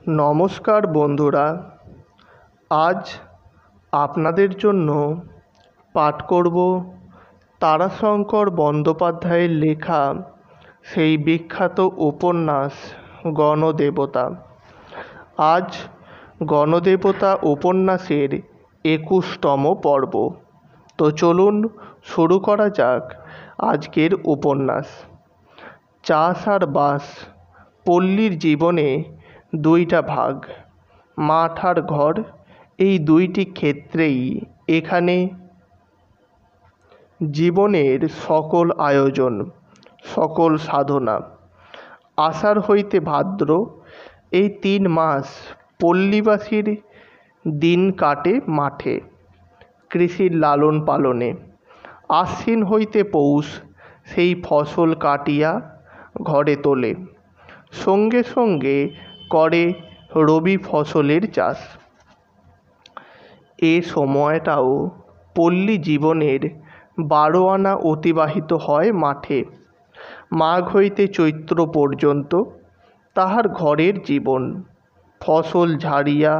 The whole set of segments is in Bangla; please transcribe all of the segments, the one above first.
নমস্কার বন্ধুরা, আজ আপনাদের জন্য পাঠ করব তারাশঙ্কর বন্দ্যোপাধ্যায়ের লেখা সেই বিখ্যাত উপন্যাস গণদেবতা। আজ গণদেবতা উপন্যাসের ২১তম পর্ব। তো চলুন শুরু করা যাক আজকের উপন্যাস। চাষ আর বাস। পল্লীর জীবনে দুইটা ভাগ, মাঠ আর ঘর। এই দুইটি ক্ষেত্রেই এখানে জীবনের সকল আয়োজন, সকল সাধনা। আষাঢ় হইতে ভাদ্র, এই ৩ মাস পল্লীবাসীর দিন কাটে মাঠে, কৃষির লালন পালনে। আশ্বিন হইতে পৌষ, সেই ফসল কাটিয়া ঘরে তোলে, সঙ্গে সঙ্গে করে রবি ফসলের চাষ। এ সময়টাও পল্লী জীবনের ১২ আনা অতিবাহিত হয় মাঠে। মাঘ হইতে চৈত্র পর্যন্ত তাহার ঘরের জীবন। ফসল ঝাড়িয়া,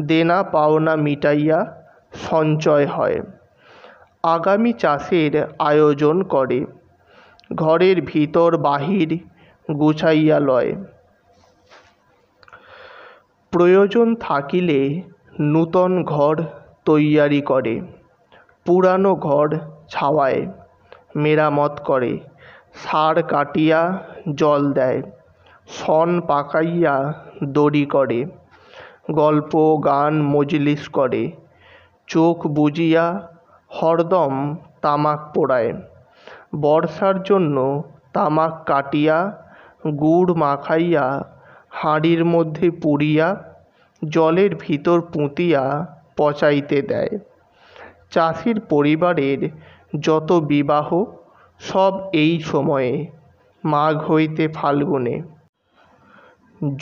দেনা পাওনা মিটাইয়া সঞ্চয় হয়, আগামী চাষের আয়োজন করে, ঘরের ভিতর বাহির গুছাইয়া লয়। প্রয়োজন থাকিলে নূতন ঘর তৈয়ারি করে, পুরানো ঘর ছাওয়ায়, মেরামত করে, সার কাটিয়া জল দেয়, শন পাকাইয়া দড়ি করে, গল্প গান মজলিস করে, চোখ বুজিয়া হরদম তামাক পোড়ায়, বর্ষার জন্য তামাক কাটিয়া গুড় মাখাইয়া হাঁড়ির মধ্যে পুড়িয়া জলের ভিতর পুঁতিয়া পচাইতে দেয়। চাষির পরিবারের যত বিবাহ সব এই সময়ে, মাঘ হইতে ফাল্গুনে।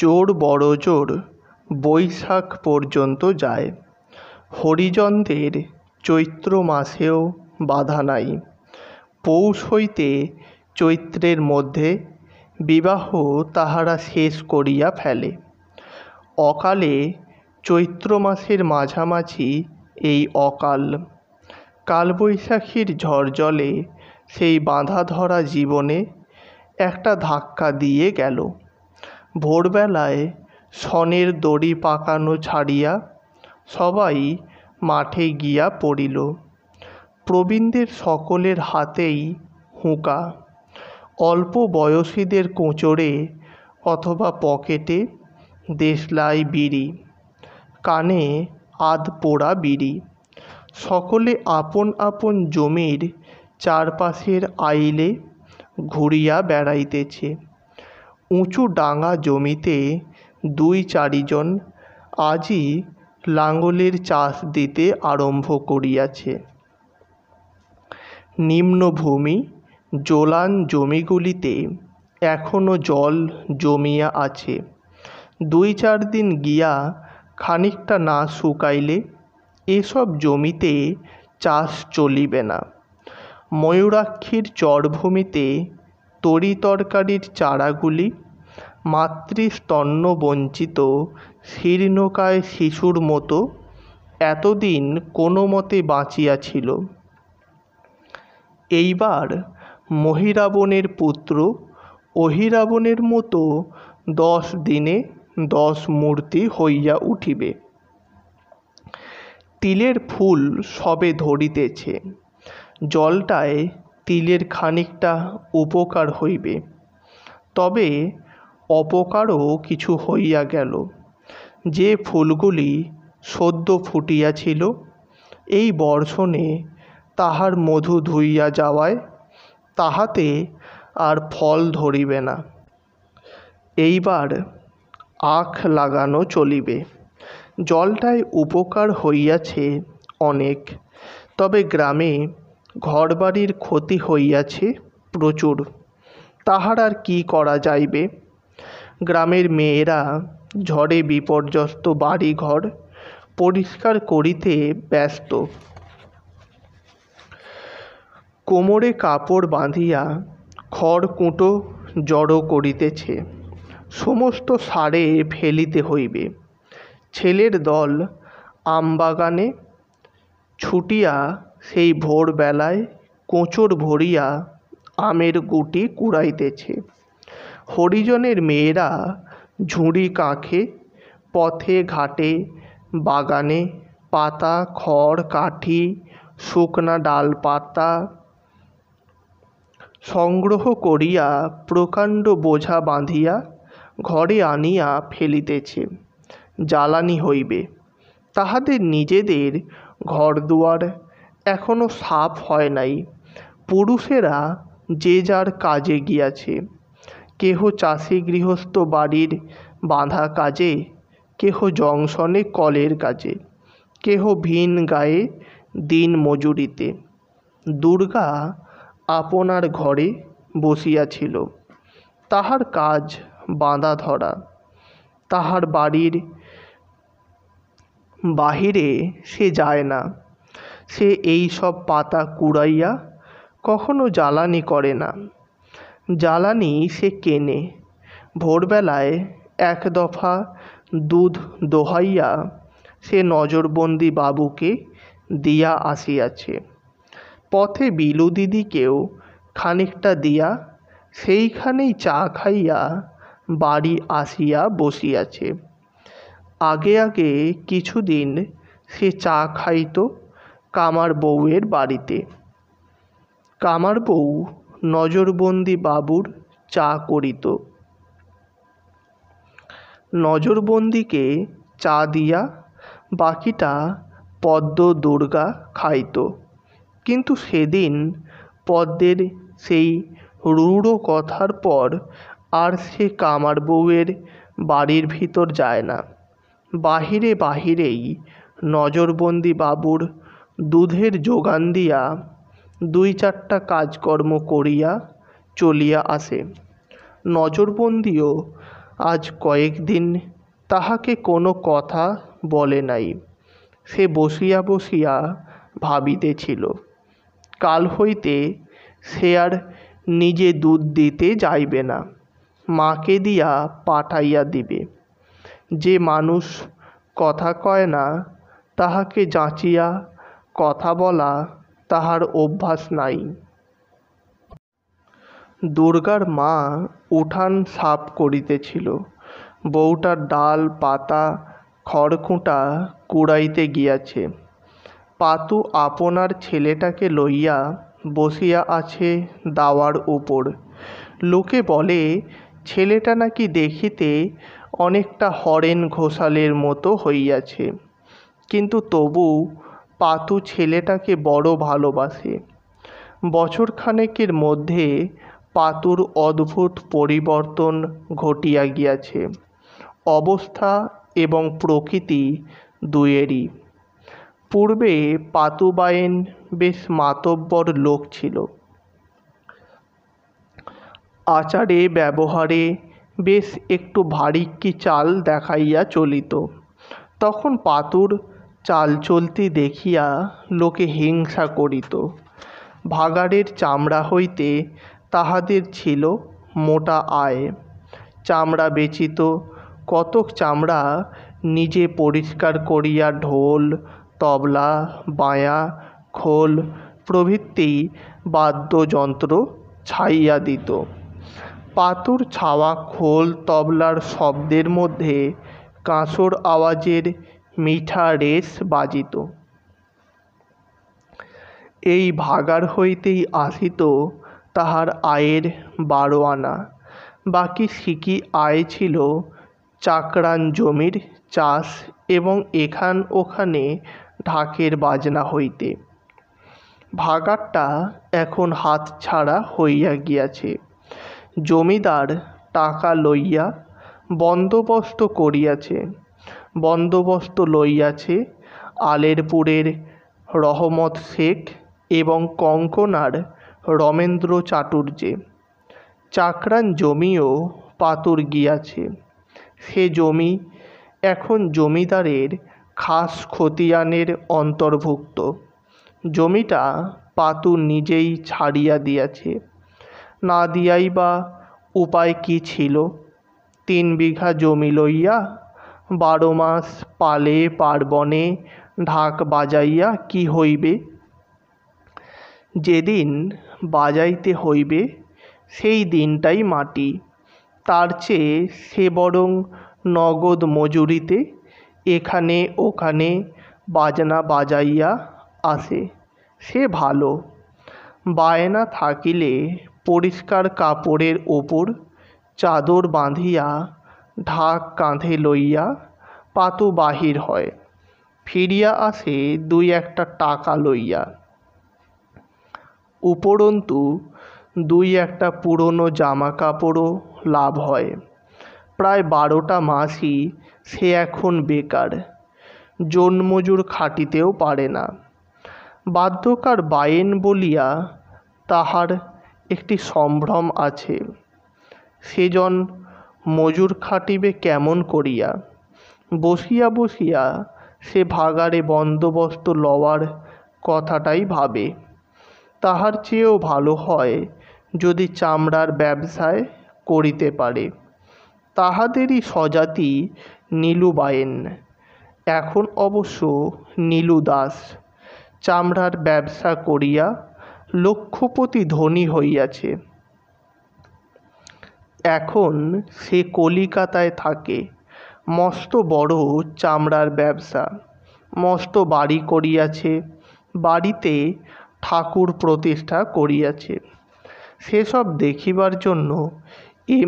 জোর বড় জোর বৈশাখ পর্যন্ত যায়। হরিজনদের চৈত্র মাসেও বাধা নাই। পৌষ হইতে চৈত্রের মধ্যে বিবাহ তাহারা শেষ করিয়া ফেলে। অকালে চৈত্র মাসের মাঝামাঝি এই অকাল। কালবৈশাখীর ঝড় জলে সেই বাঁধা ধরা জীবনে একটা ধাক্কা দিয়ে গেল। ভোরবেলায় শনের দড়ি পাকানো ছাড়িয়া সবাই মাঠে গিয়া পড়িল। প্রবীণদের সকলের হাতেই হুঁকা, অল্প বয়সীদের কোঁচড়ে অথবা পকেটে দেশলাই বিড়ি, কানে আধ পোড়া বিড়ি। সকলে আপন আপন জমির চারপাশের আইলে ঘুরিয়া বেড়াইতেছে। উঁচু ডাঙা জমিতে ২-৪ জন আজই লাঙলের চাষ দিতে আরম্ভ করিয়াছে। নিম্নভূমি জোলান জমিগুলিতে এখনো জল জমিয়া আছে। ২-৪ দিন গিয়া খানিকটা না শুকাইলে এসব জমিতে চাষ চলিবে না। ময়ূরাক্ষীর চরভূমিতে তরি তরকারির চারাগুলি মাতৃস্তন্য বঞ্চিত শীর্ণকায় শিশুর মতো এতদিন কোনো মতে বাঁচিয়াছিল। এইবার মহিরাবণের পুত্র অহিরাবণের মতো 10 দিনে 10 মূর্তি হইয়া উঠিবে। তিলের ফুল সবে ধরিতেছে, জলটায় তিলের খানিকটা উপকার হইবে। তবে অপকারও কিছু হইয়া গেল। যে ফুলগুলি সদ্য ফুটিয়াছিল, এই বর্ষণে তাহার মধু ধুইয়া যাওয়ায় তাহাতে আর ফল ধরিবে না। এইবার আখ লাগানো চলিবে। জলটায় উপকার হইয়াছে অনেক, তবে গ্রামে ঘরবাড়ির ক্ষতি হইয়াছে প্রচুর। তাহার আর কি করা যাইবে? গ্রামের মেয়েরা ঝড়ে বিপর্যস্ত বাড়িঘর পরিষ্কার করিতে ব্যস্ত। কোমরে কাপড় বাঁধিয়া খড়কুটো জড়ো করিতেছে। সমস্ত সারে ফেলিতে হইবে। ছেলের দল আমবাগানে ছুটিয়া সেই ভোরবেলায় কোঁচর ভরিয়া আমের গুটি কুড়াইতেছে। হরিজনের মেয়েরা ঝুড়ি কাঁখে পথে ঘাটে বাগানে পাতা খড় কাঠি শুকনা ডালপাতা সংগ্রহ করিয়া প্রকাণ্ড বোঝা বাঁধিয়া ঘরে আনিয়া ফেলিতেছে। জ্বালানি হইবে। তাহাদের নিজেদের ঘরদুয়ার এখনো সাফ হয় নাই। পুরুষেরা যে যার কাজে গিয়াছে। কেহ চাষি গৃহস্থ বাড়ির বাঁধা কাজে, কেহ জংশনে কলের কাজে, কেহ ভিন গায়ে দিন মজুরিতে। দুর্গা আপনার ঘরে বসিয়াছিল। তাহার কাজ বাঁধা ধরা। তাহার বাড়ির বাহিরে সে যায় না। সে এই সব পাতা কুড়াইয়া কখনো জ্বালানি করে না। জ্বালানি সে কেনে। ভোরবেলায় এক দফা দুধ দোহাইয়া সে নজরবন্দি বাবুকে দিয়া আসিয়াছে। পথে বিলু দিদিকেও খানিকটা দিয়া সেইখানেই চা খাইয়া বাড়ি আসিয়া বসিয়াছে। আগে আগে কিছুদিন সে চা খাইত কামার বউয়ের বাড়িতে। কামার বউ নজরবন্দি বাবুর চা করিত। নজরবন্দিকে চা দিয়া বাকিটা পদ্ম দুর্গা খাইত। কিন্তু সেদিন পদ্মের সেই রূঢ় কথার পর আর সে কামার বউয়ের বাড়ির ভিতর যায় না। বাহিরে বাহিরেই নজরবন্দি বাবুর দুধের যোগান দিয়া দুই চারটা কাজকর্ম করিয়া চলিয়া আসে। নজরবন্দিও আজ কয়েকদিন তাহাকে কোনো কথা বলে নাই। সে বসিয়া বসিয়া ভাবিতেছিল, কাল হইতে সে আর নিজে দুধ দিতে যাইবে না, মাকে দিয়া পাঠাইয়া দিবে। যে মানুষ কথা কয় না তাহাকে যাচিয়া কথা বলা তাহার অভ্যাস নাই। দুর্গার মা উঠান সাফ করিতেছিল। বউটা ডাল পাতা খড়কুটা কুড়াইতে গিয়াছে। পাতু আপনার ছেলেটাকে লইয়া বসিয়া আছে দাওয়ার উপর। লোকে বলে ছেলেটা নাকি দেখিতে অনেকটা হরেন ঘোষালের মতো হইয়াছে, কিন্তু তবু পাতু ছেলেটাকে বড় ভালোবাসে। বছরখানেকের মধ্যে পাতুর অদ্ভুত পরিবর্তন ঘটিয়া গিয়াছে, অবস্থা এবং প্রকৃতি দুয়েরই। পূর্বে পাতুবায়েন বেশ মাতব্বর লোক ছিল। আচারে ব্যবহারে বেশ একটু ভারিক্কি চাল দেখাইয়া চলিত। তখন পাতুর চালচলতি দেখিয়া লোকে হিংসা করিত। ভাগাড়ের চামড়া হইতে তাহাদের ছিল মোটা আয়। চামড়া বেচিত, কতক চামড়া নিজে পরিষ্কার করিয়া ঢোল তবলা বায়া খোল প্রভৃতি বাদ্যযন্ত্র ছাইয়া দিত। পাতুর ছাওয়া খোল তবলার শব্দের মধ্যে কাঁসর আওয়াজের মিঠা রেশ বাজিত। এই ভাগাড় হইতেই আসিত তাহার আয়ের 12 আনা। বাকি সিকি আয় ছিল চাকরান জমির চাষ এবং এখান ওখানে ঢাকের বাজনা হইতে। ভাগাড়টা এখন হাতছাড়া হইয়া গিয়াছে। জমিদার টাকা লইয়া বন্দোবস্ত করিয়াছে। বন্দোবস্ত লইয়াছে আলেরপুরের রহমত শেখ এবং কঙ্কনার রমেন্দ্র চাটুর্যে। চাকরান জমিও পাতুর গিয়াছে। সে জমি এখন জমিদারের খাস খতিয়ানের অন্তর্ভুক্ত। জমিটা পাতু নিজেই ছাড়িয়া দিয়াছে। না দিয়াই বা উপায় কি ছিল? 3 বিঘা জমি লইয়া 12 মাস পালে পার্বণে ঢাক বাজাইয়া কি হইবে? যেদিন বাজাইতে হইবে সেই দিনটাই মাটি, তার চেয়ে সে বরং নগদ মজুরিতে এখানে ওখানে বাজনা বাজাইয়া আসে, সে ভালো। বায়না থাকিলে পরিষ্কার কাপড়ের ওপর চাদর বাঁধিয়া ঢাক কাঁধে লইয়া পাতু বাহির হয়, ফিরিয়া আসে 2-1 টাকা লইয়া। উপরন্তু 2-1 পুরনো জামা কাপড়ও লাভ হয়। প্রায় 12টা মাসই সে এখন বেকার, জন্মজুর খাটিতেও পারে না। বাধ্যকার বায়েন বলিয়া তাহার একটি সম্ভ্রম আছে। সেজন মজুর খাটিবে কেমন করিয়া? বসিয়া বসিয়া সে ভাগাড়ে বন্দোবস্ত লওয়ার কথাটাই ভাবে। তাহার চেয়েও ভালো হয় যদি চামড়ার ব্যবসায় করিতে পারে। তাহাদেরই স্বজাতি নীলু বায়েন, এখন অবশ্য নীলু দাস, চামড়ার ব্যবসা করিয়া লক্ষপতি ধনী হইয়াছে। এখন সে কলিকাতায় থাকে। মস্ত বড় চামড়ার ব্যবসা, মস্ত বাড়ি করিয়াছে, বাড়িতে ঠাকুর প্রতিষ্ঠা করিয়াছে। সেসব দেখিবার জন্য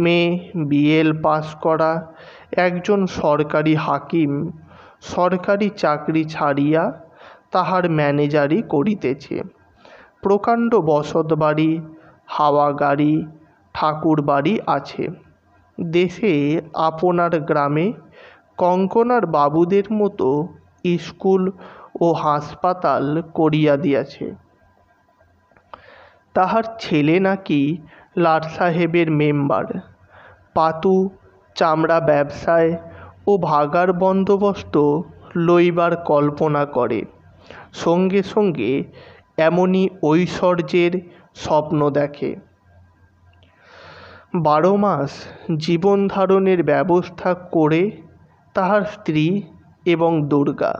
MA BL পাস করা একজন সরকারি হাকিম সরকারি চাকরি ছাড়িয়া তাহার ম্যানেজারি করিতেছে। প্রকাণ্ড বসতবাড়ি, হাওয়া গাড়ি, ঠাকুর বাড়ি আছে। দেশে আপনার গ্রামে কঙ্কনার বাবুদের মতো স্কুল ও হাসপাতাল করিয়া দিয়াছে। তাহার ছেলে নাকি লাট সাহেবের মেম্বার। পাতু চামড়া ব্যবসায় ও ভাগার বন্দোবস্ত লইবার কল্পনা করে, সঙ্গে সঙ্গে এমনই ঐশ্বর্যের স্বপ্ন দেখে। 12 মাস জীবন ধারণের ব্যবস্থা করে তাহার স্ত্রী এবং দুর্গা।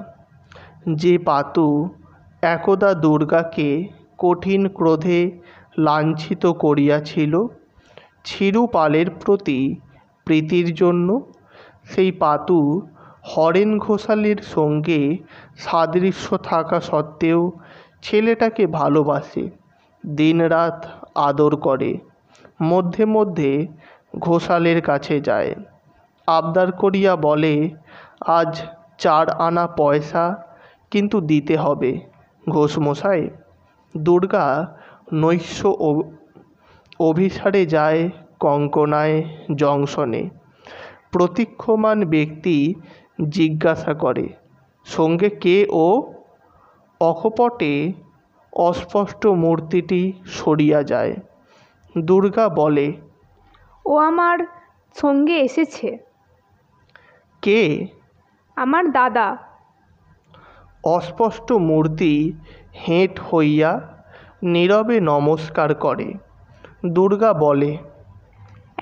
যে পাতু একদা দুর্গাকে কঠিন ক্রোধে লাঞ্ছিত করিয়াছিল চিরপালের প্রতি প্রীতির জন্য, সেই পাতু হরেন ঘোষালের সঙ্গে সাদৃশ্য থাকা সত্ত্বেও ছেলেটাকে ভালোবাসে, দিনরাত আদর করে। মধ্যে মধ্যে ঘোষালের কাছে যায়, আবদার করিয়া বলে, আজ 4 আনা পয়সা কিন্তু দিতে হবে ঘোষমশাই। দুর্গা নৈশ অভিসারে যায় কঙ্কনায় জংশনে। প্রতীক্ষমান ব্যক্তি জিজ্ঞাসা করে, সঙ্গে কে ও? অকপটে অস্পষ্ট মূর্তিটি সরিয়া যায়। দুর্গা বলে, ও আমার সঙ্গে এসেছে। কে? আমার দাদা। অস্পষ্ট মূর্তি হেঁট হইয়া নীরবে নমস্কার করে। দুর্গা বলে,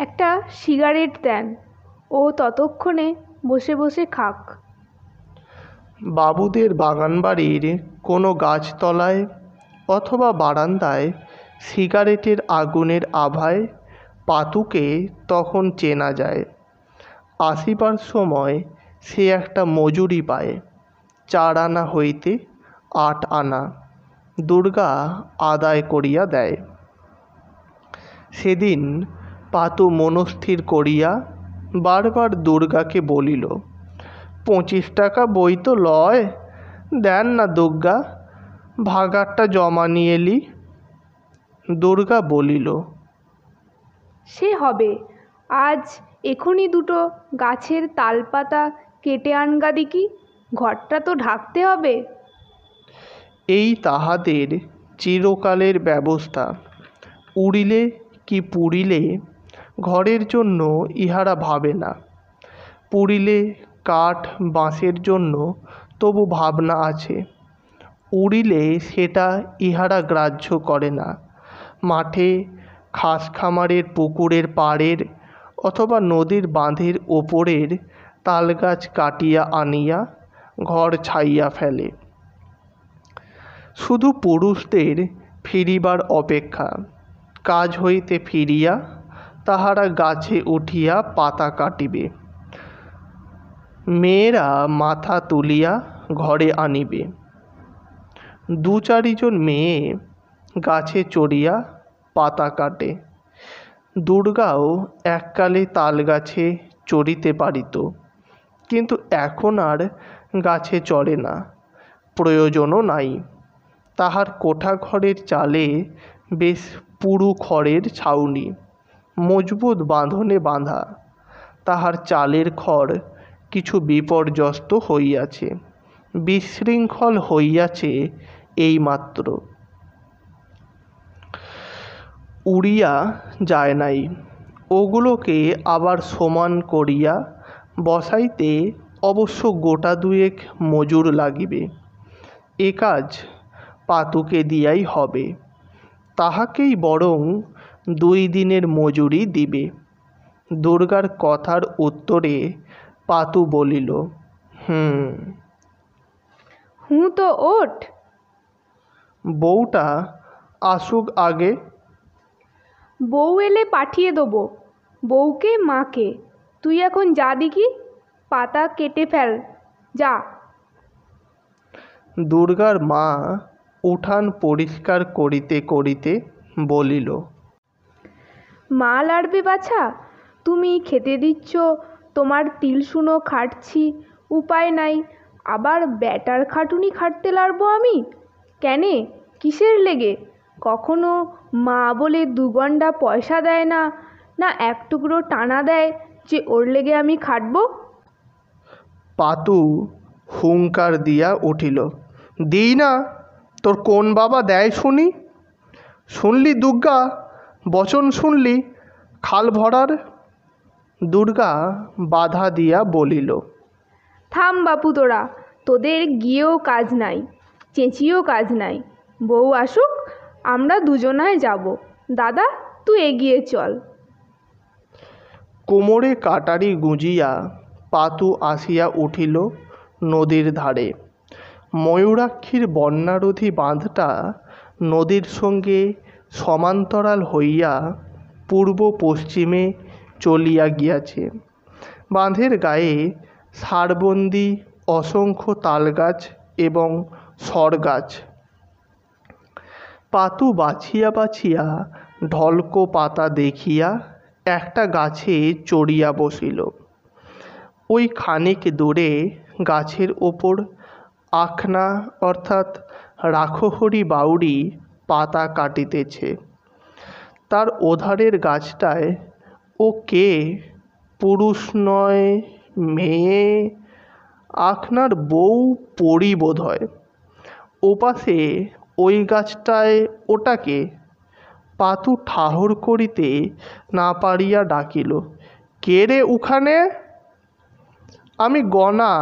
একটা সিগারেট দেন, ও ততক্ষণে বসে বসে খাক। বাবুদের বাগানবাড়ির কোনো গাছতলায় অথবা বারান্দায় সিগারেটের আগুনের আভায় পাতুকে তখন চেনা যায়। আসিবার সময় সে একটা মজুরি পায়, 4 আনা হইতে 8 আনা। দুর্গা আদায় করিয়া দেয়। সেদিন পাতু মনস্থির করিয়া বারবার দুর্গাকে বলিল, 25 টাকা বই তো লয়, দেন না দুর্গা, ভাগারটা জমা নিয়ে এলি। দুর্গা বলিল, সে হবে, আজ এখনই 2টো গাছের তালপাতা কেটে আনগা দিকি, ঘরটা তো ঢাকতে হবে। এই তাহাদের চিরকালের ব্যবস্থা। উড়িলে কি পুড়িলে ঘরের জন্য ইহারা ভাবে না, পুড়িলে কাঠ বাঁশের জন্য তবু ভাবনা আছে, উড়িলে সেটা ইহারা গ্রাহ্য করে না। মাঠে, খাসখামারের পুকুরের পাড়ের অথবা নদীর বাঁধের ওপরের তালগাছ কাটিয়া আনিয়া ঘর ছাইয়া ফেলে। শুধু পুরুষদের ফিরিবার অপেক্ষা। কাজ হইতে ফিরিয়া তাহারা গাছে উঠিয়া পাতা কাটিবে, মেয়েরা মাথা তুলিয়া ঘরে আনিবে। 2-4 জন মেয়ে গাছে চড়িয়া পাতা কাটে। দুর্গাও এককালে তাল গাছে চড়িতে পারিত, কিন্তু এখন আর গাছে চড়ে না, প্রয়োজনও নাই। তাহার কোঠা ঘরের চালে বেশ পুরু খড়ের ছাউনি, মজবুত বাঁধনে বাঁধা। তাহার চালের খড় কিছু বিপর্যস্ত হইয়াছে, বিশৃঙ্খল হইয়াছে এইমাত্র, উড়িয়া যায় নাই। ওগুলোকে আবার সমান করিয়া বসাইতে অবশ্য গোটা 2 মজুর লাগিবে। এ কাজ পাতুকে দিয়াই হবে। তাহাকেই বরং 2 দিনের মজুরি দিবে। দুর্গার কথার উত্তরে পাতু বলিল, হুঁ তো ওঠ। বউটা আসুক আগে। বউ এলে পাঠিয়ে দেবো, বউকে মাকে। তুই এখন যা দেখি, পাতা কেটে ফেল, যা। দুর্গার মা উঠান পরিষ্কার করিতে করিতে বলিল, মা লাড়বে বাছা, তুমি খেতে দিচ্ছ, তোমার তিলশুনো খাটছি, উপায় নাই, আবার ব্যাটার খাটুনি খাটতে লাড়বো আমি? কেনে, কিসের লেগে? কখনো মা বলে 2 গন্ডা পয়সা দেয় না, না 1 টুকরো টানা দেয় যে ওর লেগে আমি খাটবো? পাতু হুঙ্কার দিয়া উঠিল, দিই না, তোর কোন বাবা দেয় শুনি? শুনলি দুর্গা, বচন শুনলি খাল ভরার? দুর্গা বাধা দিয়া বলিল, থাম বাপু তোরা, তোদের গিয়েও কাজ নাই, চেঁচিয়েও কাজ নাই। বউ আসুক, আমরা দুজনায় যাব। দাদা, তুই এগিয়ে চল। কোমরে কাটারি গুঁজিয়া পাতু আসিয়া উঠিল নদীর ধারে। ময়ূরাক্ষীর বন্যারোধী বাঁধটা নদীর সঙ্গে সমান্তরাল হইয়া পূর্ব পশ্চিমে চলিয়া গিয়াছে। বাঁধের গায়ে সারবন্দি অসংখ্য তালগাছ এবং সরগাছ। পাতু বাছিয়া বাছিয়া ঢলকো পাতা দেখিয়া একটা গাছে চড়িয়া বসিল। ওই খানিক দূরে গাছের ওপর আখনা অর্থাৎ রাখহরি বাউরি পাতা কাটিতেছে। তার ওধারের গাছটায় ও কে, পুরুষ নয় মেয়ে, আখনার বউ পড়ি বোধ হয়। ওপাশে ওই গাছটায় ওটাকে? পাতু ঠাহর করিতে না পারিয়া ডাকিল, কে রে উখানে? আমি গণা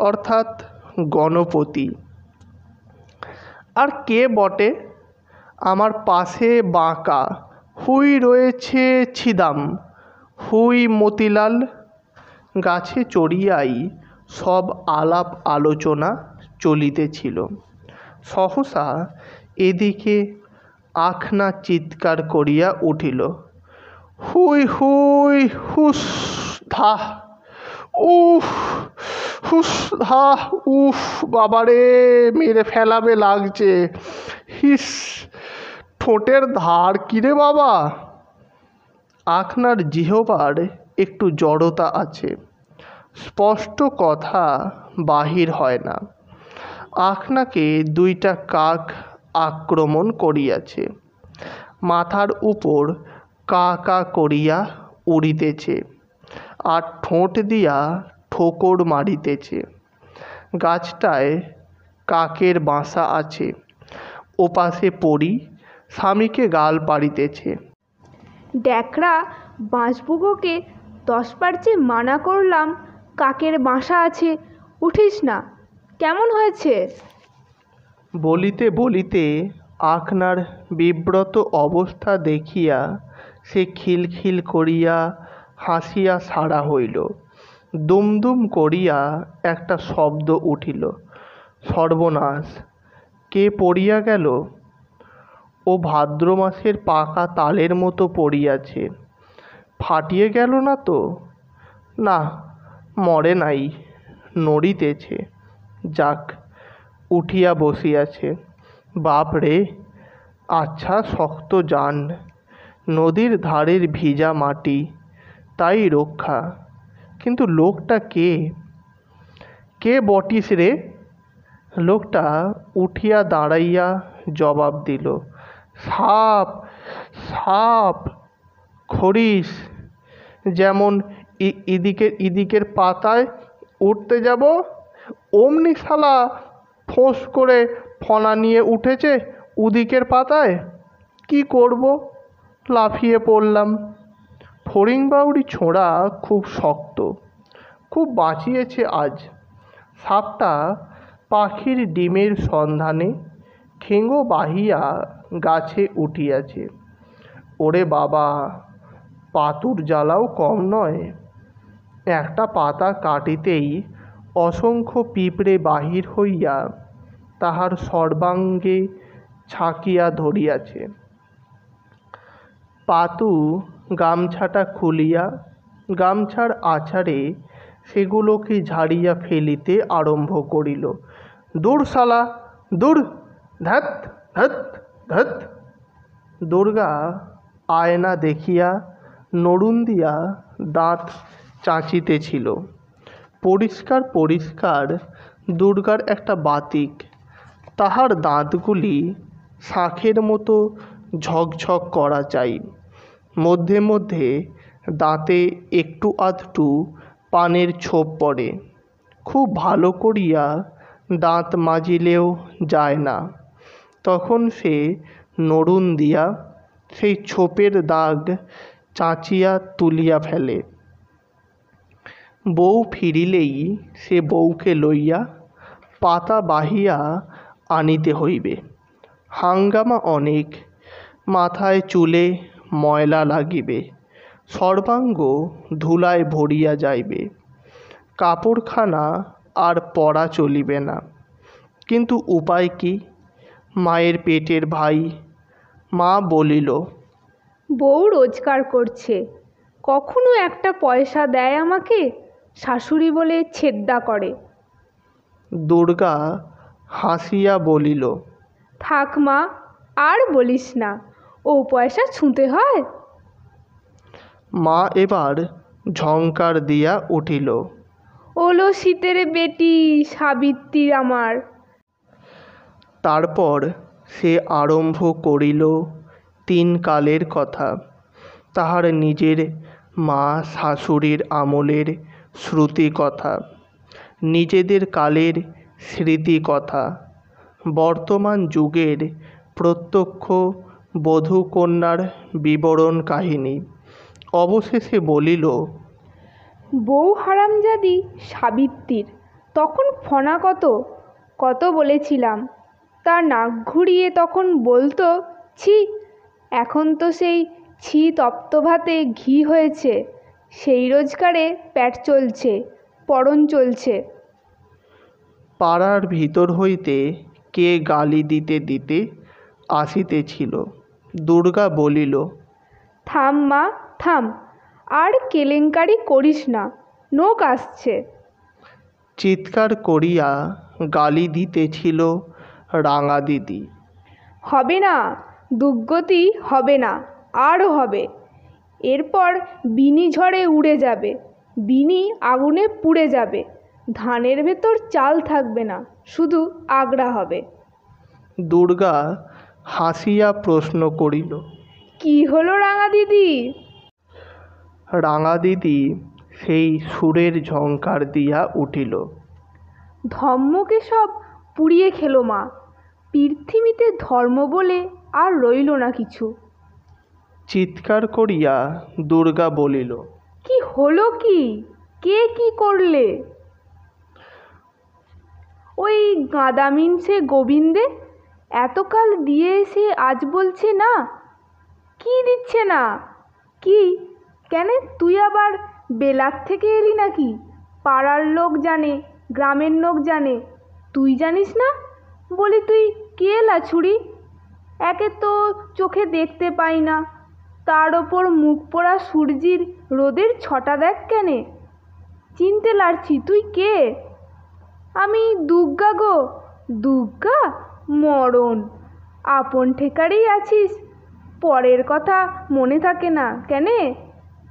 অর্থাৎ গণপতি। আর কে বটে? আমার পাশে বাঁকা হুই রয়েছে ছিদাম, হুই মতিলাল। গাছে চড়িয়াই সব আলাপ আলোচনা চলিতেছিল। সহসা এদিকে আখনা চিৎকার করিয়া উঠিল, হুই হুই হুস ধাহ, উফ হুস ধাহ, উফ বাবারে, মেরে ফেলাবে লাগছে, হিস, ঠোঁটের ধার কিরে বাবা। আখনার জিহবার একটু জড়তা আছে, স্পষ্ট কথা বাহির হয় না। আখনাকে 2টা কাক আক্রমণ করিয়াছে, মাথার উপর কা কা করিয়া উড়িতেছে আর ঠোঁট দিয়া ঠোকর মারিতেছে। গাছটায় কাকের বাসা আছে, ওপাশে পড়ি স্বামীকে গাল পাড়িতেছে। ড্যাকরা বাঁশবুকোকে 10 বার যে মানা করলাম, কাকের বাসা আছে, উঠিস না, কেমন হয়েছে? বলিতে বলিতে আখনার বিব্রত অবস্থা দেখিয়া সে খিলখিল করিয়া হাসিয়া সারা হইল। দুমদুম করিয়া একটা শব্দ উঠিল। সর্বনাশ! কে পড়িয়া গেল? ও ভাদ্র মাসের পাকা তালের মতো পড়িয়াছে। ফাটিয়ে গেল না তো? না, মরে নাই, নড়িতেছে। যাক, উঠিয়া বসিয়াছে। বাপ রে, আচ্ছা শক্ত জান, নদীর ধারের ভিজা মাটি, তাই রক্ষা। কিন্তু লোকটা কে? কে বটিস রে? লোকটা উঠিয়া দাঁড়াইয়া জবাব দিল, সাপ, সাপ। খরিস, যেমন ইদিকের পাতায় উঠতে যাব, অমনি শালা ফোঁস করে ফনা নিয়ে উঠেছে উদিকের পাতায়। কি করব? লাফিয়ে পড়লাম। ফড়িংবাউড়ি ছোঁড়া খুব শক্ত, খুব বাঁচিয়েছে আজ। সাপটা পাখির ডিমের সন্ধানে ঠেঙো বাহিয়া গাছে উঠিয়াছে। ওরে বাবা, পাতুর জ্বালাও কম নয়। একটা পাতা কাটিতেই অসংখ্য পিঁপড়ে বাহির হইয়া তাহার সর্বাঙ্গে ছাকিয়া ধরিয়াছে। পাতু গামছাটা খুলিয়া গামছার আঁচড়ে সেগুলোকে ঝাড়িয়া ফেলিতে আরম্ভ করিল। দূর শালা, দূর! ধ্যাৎ, ধ্যাৎ, ধ্যাৎ! দুর্গা আয়না দেখিয়া নড়ুন দিয়া দাঁত চাঁচিতেছিল। পরিষ্কার পরিষ্কার দুর্গার একটা বাতিক। তাহার দাঁতগুলি শাঁখের মতো ঝকঝক করা চাই। মধ্যে মধ্যে দাঁতে একটু আধটু পানের ছোপ পড়ে। খুব ভালো করিয়া দাঁত মাজিলেও যায় না। তখন সে নড়ুন দিয়া সেই ছোপের দাগ চাঁচিয়া তুলিয়া ফেলে। বউ ফিরিলেই সে বউকে লইয়া পাতা বাহিয়া আনিতে হইবে। হাঙ্গামা অনেক, মাথায় চুলে ময়লা লাগিবে, সর্বাঙ্গ ধুলায় ভরিয়া যাইবে, কাপড়খানা আর পরা চলিবে না। কিন্তু উপায় কি? মায়ের পেটের ভাই। মা বলিল, বউ রোজগার করছে, কখনো একটা পয়সা দেয় আমাকে? শাশুড়ি বলে ছেদ্দা করে। দুর্গা হাসিয়া বলিল, থাক মা, আর বলিস না, ও পয়সা ছুঁতে হয়? মা এবার ঝংকার দিয়া উঠিল, ওলো শীতের বেটি সাবিত্রী আমার। তারপর সে আরম্ভ করিল 3 কালের কথা। তাহার নিজের মা শাশুড়ির আমলের শ্রুতি কথা, নিজেদের কালের স্মৃতি কথা, বর্তমান যুগের প্রত্যক্ষ বধূ কন্যার বিবরণ কাহিনী। অবশেষে বলিল, বউ হারামজাদি সাবিত্রীর তখন ফনা কত কত বলেছিলাম, তার নাক ঘুরিয়ে তখন বলতো ছি। এখন তো সেই ছি তপ্ত ভাতে ঘি হয়েছে, সেই রোজগারে পেট চলছে, পরন চলছে। পাড়ার ভিতর হইতে কে গালি দিতে দিতে আসিতেছিল। দুর্গা বলিল, থাম মা, থাম, আর কেলেঙ্কারি করিস না, নোক আসছে। চিৎকার করিয়া গালি দিতেছিল রাঙা দিদি। হবে না, দুর্গতি হবে না, আরও হবে। এরপর বিনি ঝড়ে উড়ে যাবে, বিনি আগুনে পুড়ে যাবে, ধানের ভেতর চাল থাকবে না, শুধু আগড়া হবে। দুর্গা হাসিয়া প্রশ্ন করিল, কি হলো রাঙা দিদি? রাঙা দিদি সেই সুরের ঝংকার দিয়া উঠিল, ধর্মকে সব পুড়িয়ে খেলো মা, পৃথিবীতে ধর্ম বলে আর রইল না কিছু। চিৎকার করিয়া দুর্গা বলিল, কি হলো কি? কে কি করলে? ওই গাঁদামিনসে গোবিন্দে এতকাল দিয়ে এসে আজ বলছে না। কি দিচ্ছে না? কি কেন, তুই আবার বেলার থেকে এলি নাকি? পাড়ার লোক জানে, গ্রামের লোক জানে, তুই জানিস না? বলি তুই কে লাছুড়ি? একে তো চোখে দেখতে পাই না, তার ওপর মুখ পোড়া সূর্যির রোদের ছটা দেখ কেনে। চিনতে লারছি, তুই কে? আমি দুর্গা গো। দুর্গা? মরণ! আপন ঠেকারেই আছিস, পরের কথা মনে থাকে না কেনে?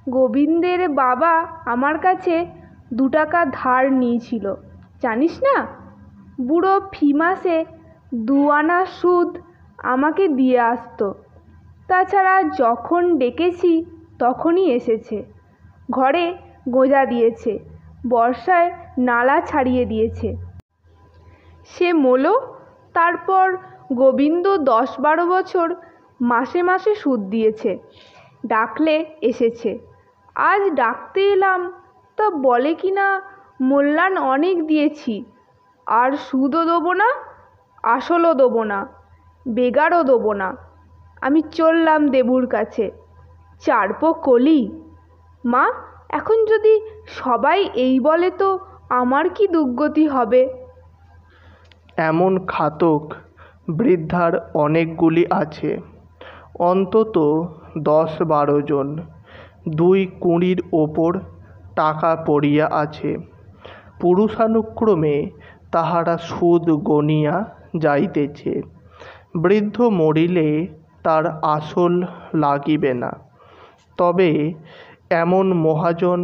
গোবিন্দের বাবা আমার কাছে 2 টাকা ধার নিয়েছিল, জানিস না? বুড়ো ফি মাসে 2 আনা সুদ আমাকে দিয়ে আসতো। তাছাড়া যখন ডেকেছি তখনই এসেছে। ঘরে গোঁজা দিয়েছে, বর্ষায় নালা ছাড়িয়ে দিয়েছে। সে মোলো। তারপর গোবিন্দ 10-12 বছর মাসে মাসে সুদ দিয়েছে, ডাকলে এসেছে। আজ ডাকতে এলাম তা বলে কি না মোল্লান অনেক দিয়েছি, আর সুদও দেবো না, আসলও দেবো না, বেগারও দেবো না। আমি চললাম দেবুর কাছে। চারপো কলি। মা, এখন যদি সবাই এই বলে তো আমার কি দুর্গতি হবে? এমন খাতক বৃদ্ধার অনেকগুলি আছে, অন্তত 10-12 জন। 2 কুঁড়ির ওপর টাকা পড়িয়া আছে। পুরুষানুক্রমে তাহারা সুদ গণিয়া যাইতেছে। বৃদ্ধ মরিলে তার আসল লাগিবে না। তবে এমন মহাজন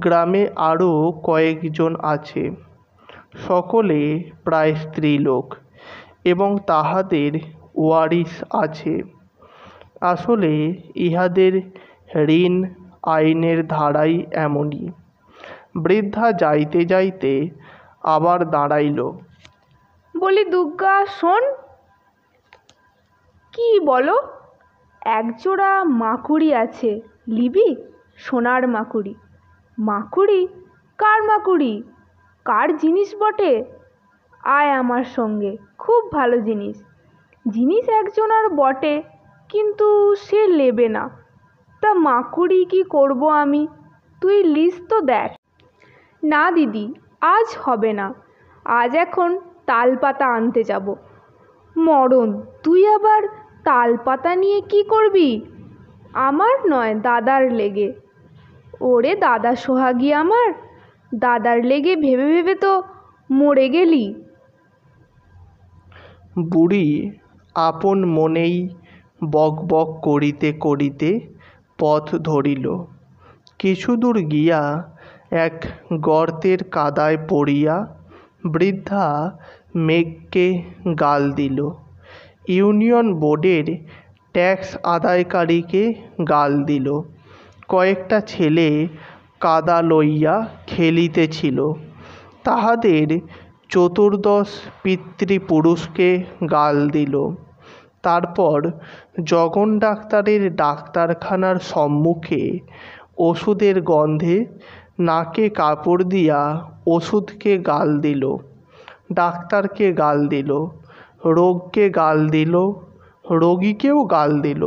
গ্রামে আরও কয়েকজন আছে, সকলে প্রায় স্ত্রীলোক, এবং তাহাদের ওয়ারিশ আছে। আসলে ইহাদের ঋণ আইনের ধারাই এমনই। বৃদ্ধা যাইতে যাইতে আবার দাঁড়াইল। বলি দুর্গা, শোন। কি বলো? একজোড়া মাকুড়ি আছে, লিবি? সোনার মাকুড়ি। মাকুড়ি? কার মাকুড়ি? কার জিনিস বটে? আয় আমার সঙ্গে, খুব ভালো জিনিস। জিনিস একজনার বটে, কিন্তু সে নেবে না। তা মাকুড়ি কি করব আমি? তুই লিস তো দেখ। না দিদি, আজ হবে না। আজ এখন তালপাতা আনতে যাব। মরণ! তুই আবার তালপাতা নিয়ে কি করবি? আমার নয়, দাদার লেগে। ওরে দাদা সোহাগী আমার, দাদার লেগে ভেবে ভেবে তো মরে গেলি। বুড়ি আপন মনেই বক বক করিতে করিতে পথ ধরিল। কিছু দূর গিয়া এক গর্তের কাদায় পড়িয়া বৃদ্ধা মেঘকে গাল দিল। ইউনিয়ন বোর্ডের ট্যাক্স আদায়কারীকে গাল দিল। কয়েকটা ছেলে কাদা লইয়া খেলিতেছিল, তাহাদের 14 পিতৃপুরুষকে গাল দিল। তারপর জগন ডাক্তারের ডাক্তারখানার সম্মুখে ওষুধের গন্ধে নাকে কাপড় দিয়া ওষুধকে গাল দিল, ডাক্তারকে গাল দিল, রোগকে গাল দিল, রোগীকেও গাল দিল।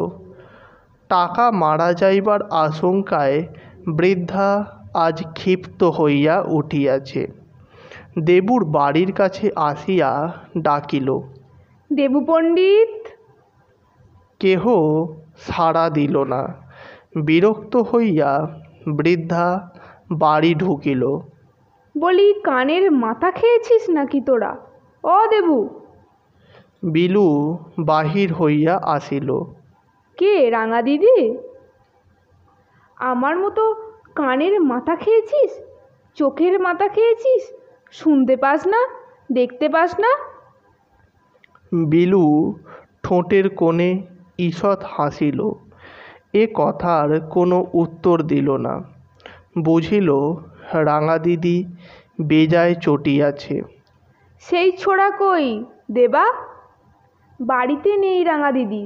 টাকা মারা যাইবার আশঙ্কায় বৃদ্ধা আজ ক্ষিপ্ত হইয়া উঠিয়াছে। দেবুর বাড়ির কাছে আসিয়া ডাকিল, দেবু পণ্ডিত। কেহ সাড়া দিল না। বিরক্ত হইয়া বৃদ্ধা বাড়ি ঢুকিল। বলি, কানের মাথা খেয়েছিস নাকি তোরা? ও দেবু! বিলু বাহির হইয়া আসিল। কে, রাঙা দিদি? আমার মতো কানের মাথা খেয়েছিস? চোখের মাথা খেয়েছিস? শুনতে পাস না, দেখতে পাস না? বিলু ঠোঁটের কোণে ঈষৎ হাসিল। এ কথার কোনো উত্তর দিল না। বুঝিল রাঙা দিদি বেজায় চটিয়াছে। সেই ছোড়া কই দেবা? বাড়িতে নেই রাঙা দিদি।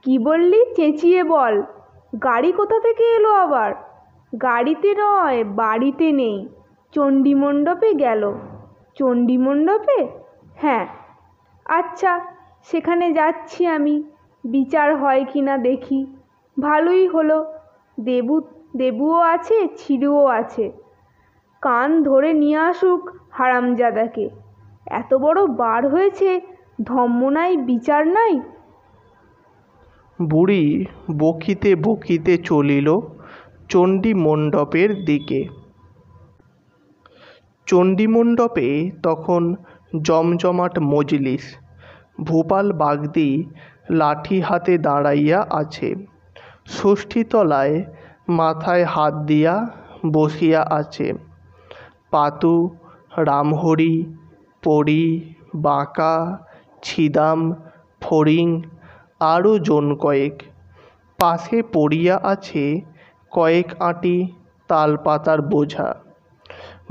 কি বললি? চেঁচিয়ে বল। গাড়ি কোথা থেকে এলো আবার? গাড়িতে নয়, বাড়িতে নেই, চণ্ডীমণ্ডপে গেল। চণ্ডীমণ্ডপে? হ্যাঁ। আচ্ছা, সেখানে যাচ্ছি আমি, বিচার হয় কি না দেখি। ভালোই হলো, দেবু দেবুও আছে, ছিরুও আছে। কান ধরে নিয়ে আসুক হারামজাদাকে। এত বড় বার হয়েছে, ধম্ম নাই, বিচার নাই। বুড়ি বকিতে বকিতে চলিল চণ্ডী মণ্ডপের দিকে। চণ্ডীমণ্ডপে তখন জমজমাট মজলিস। ভূপাল বাগদি লাঠি হাতে দাঁড়াইয়া আছে। ষষ্ঠীতলায় মাথায় হাত দিয়া বসিয়া আছে। পাতু, রামহরি, পরি, বাঁকা, ছিদাম, ফড়িং আরও জন কয়েক। পাশে পড়িয়া আছে কয়েক আঁটি তালপাতার বোঝা।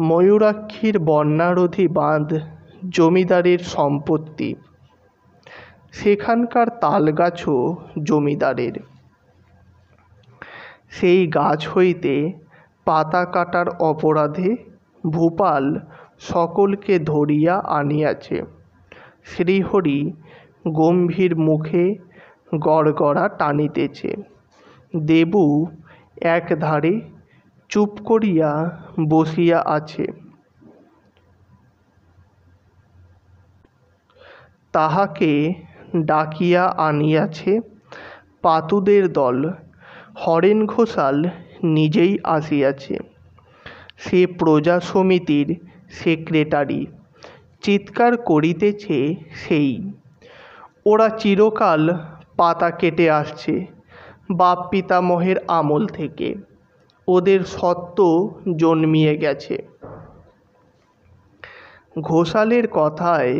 ময়ূরাক্ষীর বন্যারোধী বাঁধ জমিদারের সম্পত্তি। সেখানকার তালগাছও জমিদারের। সেই গাছ হইতে পাতা কাটার অপরাধে ভূপাল সকলকে ধরিয়া আনিয়াছে। শ্রীহরি গম্ভীর মুখে গড়গড়া টানিতেছে। দেবু একধারে চুপ করিয়া বসিয়া আছে। তাহাকে ডাকিয়া আনিয়াছে পাতুদের দল। হরেন ঘোষাল নিজেই আসিয়াছে। সে প্রজা সমিতির সেক্রেটারি। চিৎকার করিতেছে সেই। ওরা চিরকাল পাতা কেটে আসছে, বাপ পিতামহের আমল থেকে। ওদের সত্ত্ব জন্মিয়ে গেছে। ঘোষালের কথায়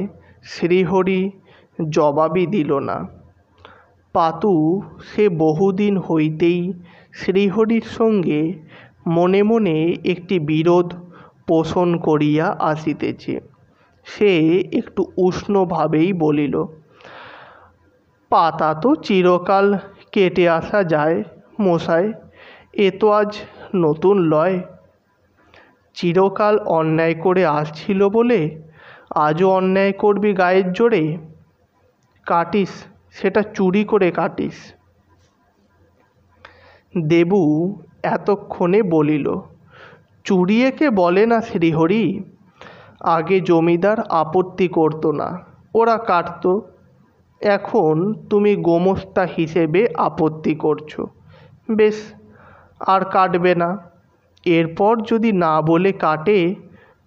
শ্রীহরি জবাবই দিল না। পাতু সে বহুদিন হইতেই শ্রীহরির সঙ্গে মনে মনে একটি বিরোধ পোষণ করিয়া আসিতেছে। সে একটু উষ্ণভাবেই বলিল, পাতা তো চিরকাল কেটে আসা যায় মশাই, এ তো আজ নতুন লয়। চিরকাল অন্যায় করে আসছিল বলে আজও অন্যায় করবি গায়ের জোরে? কাটিস সেটা চুরি করে কাটিস। দেবু এতক্ষণে বলিল, চুরি একে বলে না শ্রীহরি। আগে জমিদার আপত্তি করতো না, ওরা কাটত। এখন তুমি গোমস্তা হিসেবে আপত্তি করছো, বেশ, আর কাটবে না। এরপর যদি না বলে কাটে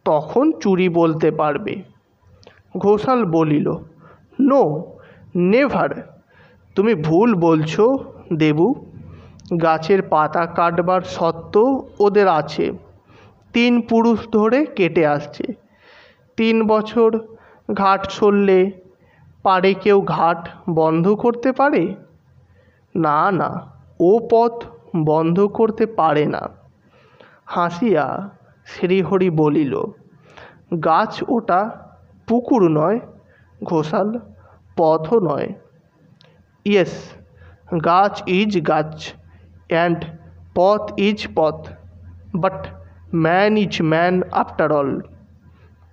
তখন চুরি বলতে পারবে। ঘোষাল বলিল, নো, নেভার। তুমি ভুল বলছো দেবু। গাছের পাতা কাটবার সত্ত্ব ওদের আছে। 3 পুরুষ ধরে কেটে আসছে। 3 বছর ঘাট সরলে পারে কেউ ঘাট বন্ধ করতে পারে? না না, ও পথ বন্ধ করতে পারে না। হাসিয়া শ্রীহরি বলিল, গাছ ওটা, পুকুর নয় ঘোষাল, পথও নয়। ইয়েস, গাছ ইজ গাছ অ্যান্ড পথ ইজ পথ, but man is man after all.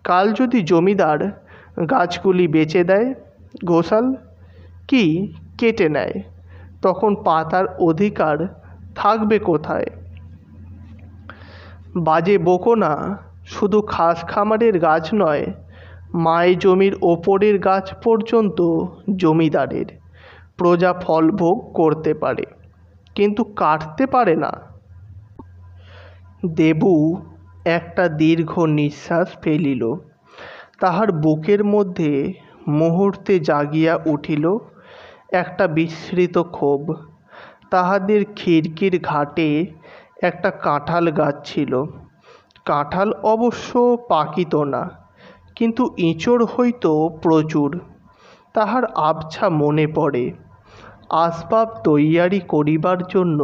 কাল যদি জমিদার গাছগুলি বেচে দেয় ঘোষাল, কি কেটে নেয়, তখন পাতার অধিকার থাকবে কোথায়? বাজে বকো না। শুধু খাস খামারের গাছ নয়, মায় জমির ওপরের গাছ পর্যন্ত জমিদারের। প্রজা ফল ভোগ করতে পারে, কিন্তু কাটতে পারে না। দেবু একটা দীর্ঘ নিঃশ্বাস ফেলিল। তাহার বুকের মধ্যে মুহূর্তে জাগিয়া উঠিল একটা বিস্মৃত ক্ষোভ। তাহাদের খিড়কির ঘাটে একটা কাঁঠাল গাছ ছিল। কাঁঠাল অবশ্য পাকিত না, কিন্তু ইঁচড় হইত প্রচুর। তাহার আবছা মনে পড়ে। আসবাব তৈয়ারি করিবার জন্য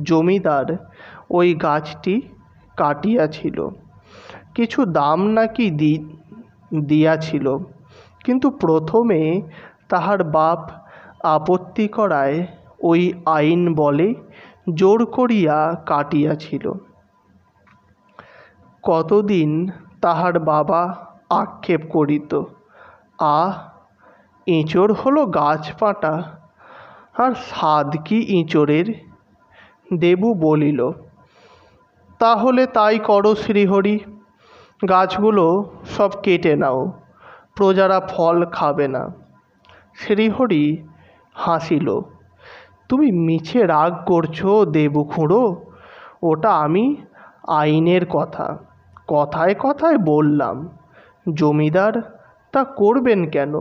জমিদার ওই গাছটি কাটিয়াছিল। কিছু দাম নাকি দিয়াছিল, কিন্তু প্রথমে তাহার বাপ আপত্তি করায় ওই আইন বলে জোর করিয়া কাটিয়াছিল। কতদিন তাহার বাবা আক্ষেপ করিত, আহ, ইঁচড় হলো গাছপাটা, আর স্বাদ কি ইঁচড়ের? দেবু বলিল, তাহলে তাই করো শ্রীহরি, গাছগুলো সব কেটে নাও, প্রজারা ফল খাবে না। শ্রীহরি হাসিল। তুমি মিছে রাগ করছো দেবু খুঁড়ো, ওটা আমি আইনের কথা কথায় কথায় বললাম। জমিদার তা করবেন কেন?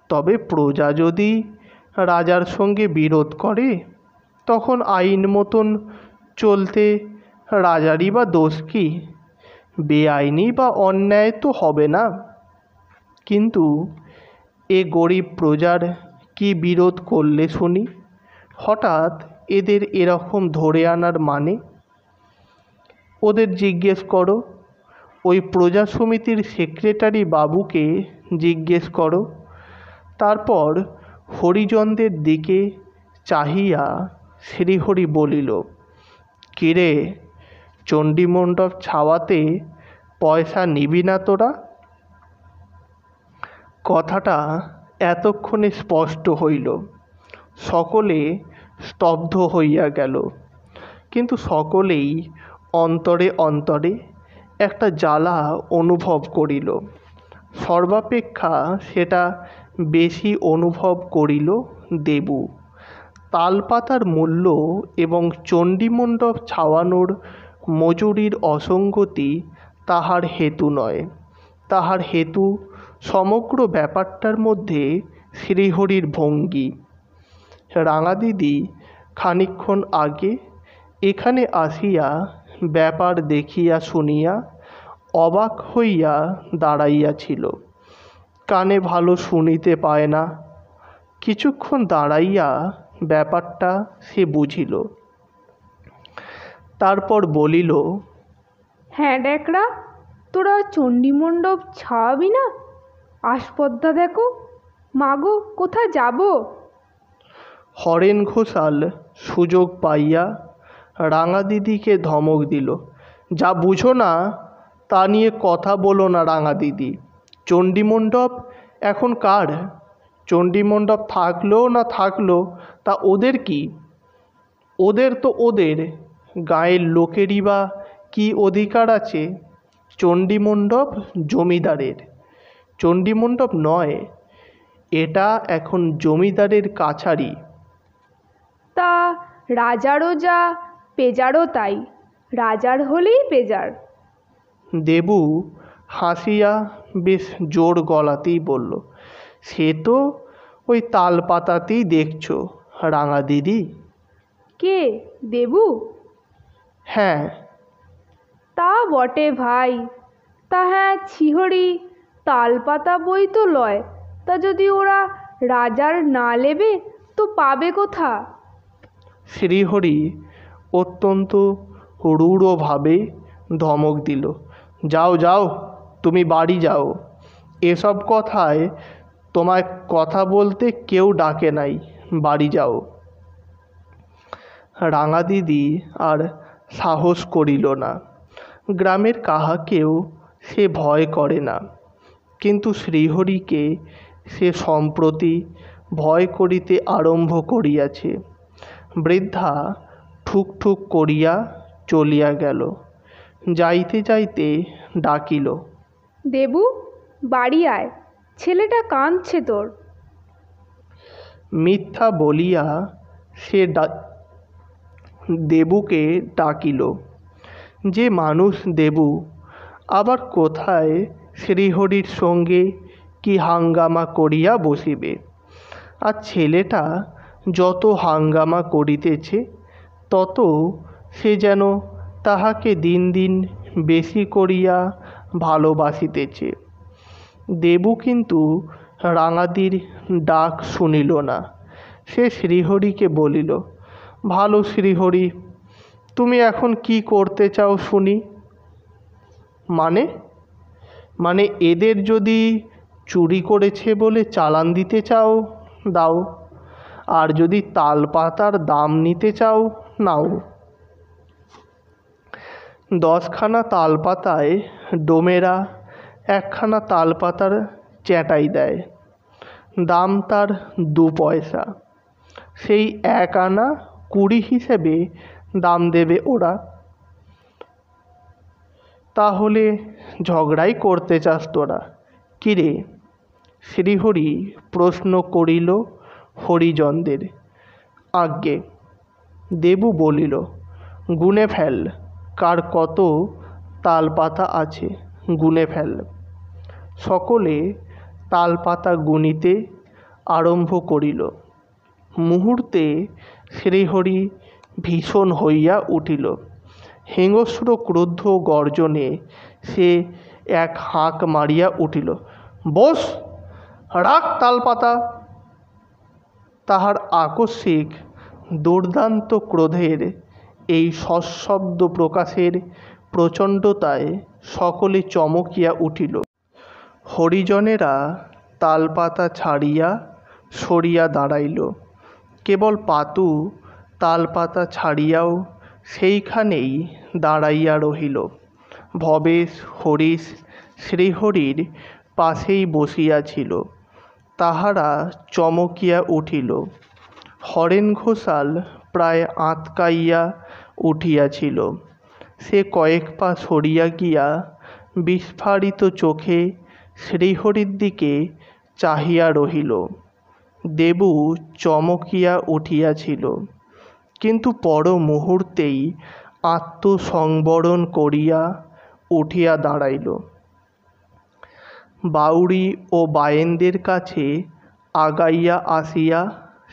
তবে প্রজা যদি রাজার সঙ্গে বিরোধ করে তখন আইন মতন চলতে রাজারই বা দোষ কী? বেআইনি বা অন্যায় তো হবে না। কিন্তু এ গরিব প্রজার কি বিরোধ করলে শুনি? হঠাৎ এদের এরকম ধরে আনার মানে? ওদের জিজ্ঞেস করো, ওই প্রজা সমিতির সেক্রেটারি বাবুকে জিজ্ঞেস করো। তারপর হরিজনদের দিকে চাহিয়া শ্রীহরি বলিল, কিরে, চণ্ডীমণ্ডপ ছাওয়াতে পয়সা নিবি না তোরা? কথাটা এতক্ষণে স্পষ্ট হইল। সকলে স্তব্ধ হইয়া গেল, কিন্তু সকলেই অন্তরে অন্তরে একটা জ্বালা অনুভব করিল। সর্বাপেক্ষা সেটা বেশি অনুভব করিল দেবু। তালপাতার মূল্য এবং চণ্ডীমণ্ডপ ছাওয়ানোর মজুরির অসঙ্গতি তাহার হেতু নয়, তাহার হেতু সমগ্র ব্যাপারটার মধ্যে শ্রীহরির ভঙ্গি। রাঙাদিদি খানিকক্ষণ আগে এখানে আসিয়া ব্যাপার দেখিয়া শুনিয়া অবাক হইয়া দাঁড়াইয়াছিল। কানে ভালো শুনিতে পায় না। কিছুক্ষণ দাঁড়াইয়া ব্যাপারটা সে বুঝিল। তারপর বলিল, হ্যাঁ ড্যাকরা, তোরা চণ্ডীমণ্ডপ ছাওয়াবি না? আসপদ্দা দেখো, মাগো কোথায় যাব? হরেন ঘোষাল সুযোগ পাইয়া রাঙাদিদিকে ধমক দিল, যা বুঝো না তা নিয়ে কথা বলো না রাঙাদিদি। চণ্ডীমণ্ডপ এখন কার? চণ্ডীমণ্ডপ থাকলো না থাকলো তা ওদের কি? ওদের তো ওদের, গাঁয়ের লোকেরই বা কি অধিকার আছে? চণ্ডীমণ্ডপ জমিদারের, চণ্ডীমণ্ডপ নয়। এটা এখন জমিদারের কাছারি। তা রাজারও যা, পেজারও তাই। রাজার হলেই পেজার। দেবু হাসিয়া বেশ জোর গলাতেই বলল, সে তো ওই তালপাতাতেই দেখছো রাঙা দিদি। কে, দেবু? হ্যাঁ। তা বটে ভাই। তা হ্যাঁ ছিহরি, তালপাতা বই তো লয়, তা যদি ওরা রাজার না লেবে তো পাবে কোথা? শ্রীহরি অত্যন্ত রূঢ়ভাবে ধমক দিল, যাও যাও, তুমি বাড়ি যাও। এসব কথায় তোমায় কথা বলতে কেউ ডাকে নাই, বাড়ি যাও। রাঙা দিদি আর সাহস করিল না। গ্রামের কাহাকেও সে ভয় করে না, কিন্তু শ্রীহরিকে সে সম্প্রতি ভয় করিতে আরম্ভ করিয়াছে। বৃদ্ধা ঠুক ঠুক করিয়া চলিয়া গেল। যাইতে যাইতে ডাকিল, দেবু, বাড়ি আয়, ছেলেটা কাঁদছে তোর। মিথ্যা বলিয়া সে দেবুকে ডাকিল। যে মানুষ দেবু, আবার কোথায় শ্রীহরির সঙ্গে কি হাঙ্গামা করিয়া বসিবে? আর ছেলেটা যত হাঙ্গামা করিতেছে তত সে যেন তাহাকে দিন দিন বেশি করিয়া ভালোবাসিতেছে। দেবু কিন্তু রাঙাদির ডাক শুনিল না। সে শ্রীহরিকে বলিল, ভালো শ্রীহরি, তুমি এখন কি করতে চাও শুনি? মানে? মানে এদের যদি চুরি করেছে বলে চালান দিতে চাও দাও, আর যদি তালপাতার দাম নিতে চাও নাও। 10খানা তালপাতায় ডোমেরা 1খানা তালপাতার চ্যাঁটাই দেয়, দাম তার 2 পয়সা। সেই 1 আনা 20 হিসেবে দাম দেবে ওরা। তাহলে ঝগড়াই করতে চাস তোরা? কিরে? শ্রীহরি প্রশ্ন করিল হরিজনদের। আজ্ঞে, দেবু বলিল, গুনে ফেল, কার কত তালপাতা আছে, গুনে ফেল। সকলে তালপাতা গুনিতে আরম্ভ করিল। মুহূর্তে শ্রীহরি ভীষণ হইয়া উঠিল। হিংস্র ক্রুদ্ধ গর্জনে সে এক হাঁক মারিয়া উঠিল, বস, রাখ তালপাতা। তাহার আকস্মিক দুর্দান্ত ক্রোধের এই সশব্দ প্রকাশের প্রচণ্ডতায় সকলে চমকিয়া উঠিল। হরিজনেরা তালপাতা ছাড়িয়া সরিয়া দাঁড়াইল। কেবল পাতু তালপাতা ছাড়িয়াও সেইখানেই দাঁড়াইয়া রহিল। ভবেশ, হরিশ শ্রীহরির পাশেই বসিয়াছিল। তাহারা চমকিয়া উঠিল। হরেন ঘোষাল প্রায় আঁতকাইয়া উঠিয়াছিল। সে কয়েক পা সরিয়া গিয়া বিস্ফারিত চোখে শ্রীহরির দিকে চাহিয়া রহিল। দেবু চমকিয়া উঠিয়াছিল, কিন্তু পর মুহূর্তেই আত্মসংবরণ করিয়া উঠিয়া দাঁড়াইল। বাউরি ও বায়েনদের কাছে আগাইয়া আসিয়া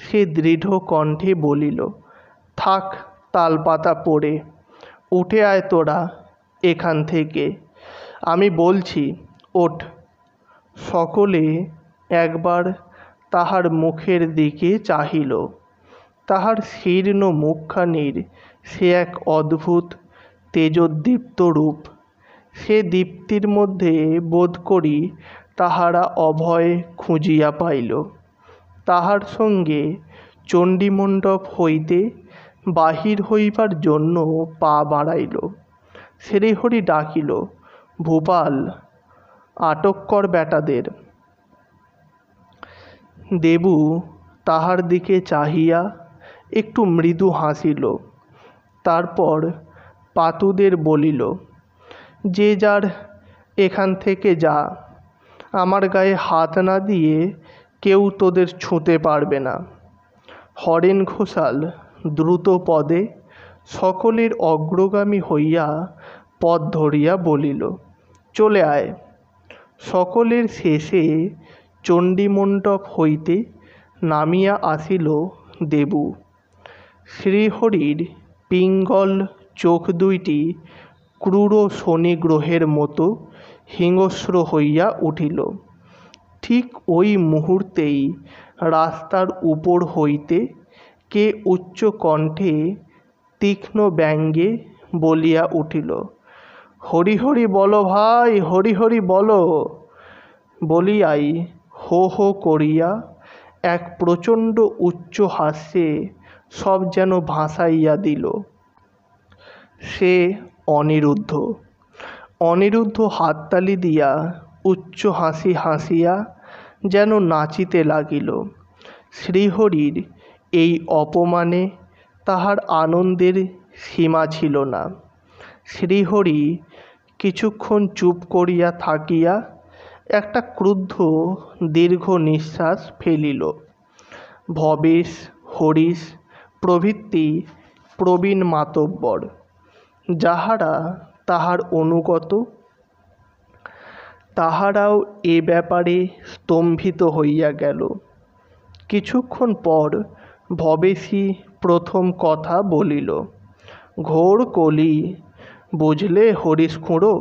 সে দৃঢ় কণ্ঠে বলিল, থাক তালপাতা পড়ে, উঠে আয় তোরা এখান থেকে, আমি বলছি, ওঠ। সকলে একবার তাহার মুখের দিকে চাহিল। তাহার শীর্ণ মুখখানির সে এক অদ্ভুত তেজোদ্দীপ্ত রূপ। সে দীপ্তির মধ্যে বোধ করি তাহারা অভয় খুঁজিয়া পাইল। তাহার সঙ্গে চণ্ডীমণ্ডপ হইতে বাহির হইবার জন্য পা বাড়াইল। শ্রীহরি ডাকিল, ভূপাল, আটক কর বেটাদের। দেবু তাহার দিকে চাহিয়া একটু মৃদু হাসিল। তারপর পাতুদের বলিল, যে যার এখান থেকে যা, আমার গায়ে হাত না দিয়ে কেউ তোদের ছুঁতে পারবে না। হরেন ঘোষাল দ্রুত পদে সকলের অগ্রগামী হইয়া পথ ধরিয়া বলিল, চলে আয়। সকলের শেষে চণ্ডীমণ্ডপ হইতে নামিয়া আসিল দেবু। শ্রীহরির পিঙ্গল চোখ দুইটি ক্রূর শনিগ্রহের মতো হিংস্র হইয়া উঠিল। ঠিক ওই মুহূর্তেই রাস্তার উপর হইতে কে উচ্চ কণ্ঠে তীক্ষ্ণ ব্যঙ্গে বলিয়া উঠিল, হরি হরি বলো ভাই, হরি হরি বলো। বলিয়াই হো হো করিয়া এক প্রচণ্ড উচ্চ হাস্যে সব যেন ভাসাইয়া দিল। সে অনিরুদ্ধ। অনিরুদ্ধ হাততালি দিয়া উচ্চ হাসি হাসিয়া যেন নাচিতে লাগিল। শ্রীহরির এই অপমানে তাহার আনন্দের সীমা ছিল না। শ্রীহরি কিছুক্ষণ চুপ করিয়া থাকিয়া একটা ক্রুদ্ধ দীর্ঘ নিঃশ্বাস ফেলিল। ভবেশ, হরিশ প্রভৃতি প্রবীণ মাতব্বর, যাহারা তাহার অনুগত, তাহারাও এ ব্যাপারে স্তম্ভিত হইয়া গেল। কিছুক্ষণ পর ভবেশই প্রথম কথা বলিল, ঘোর কলি, বুঝলে হরিশ খুঁড়ো।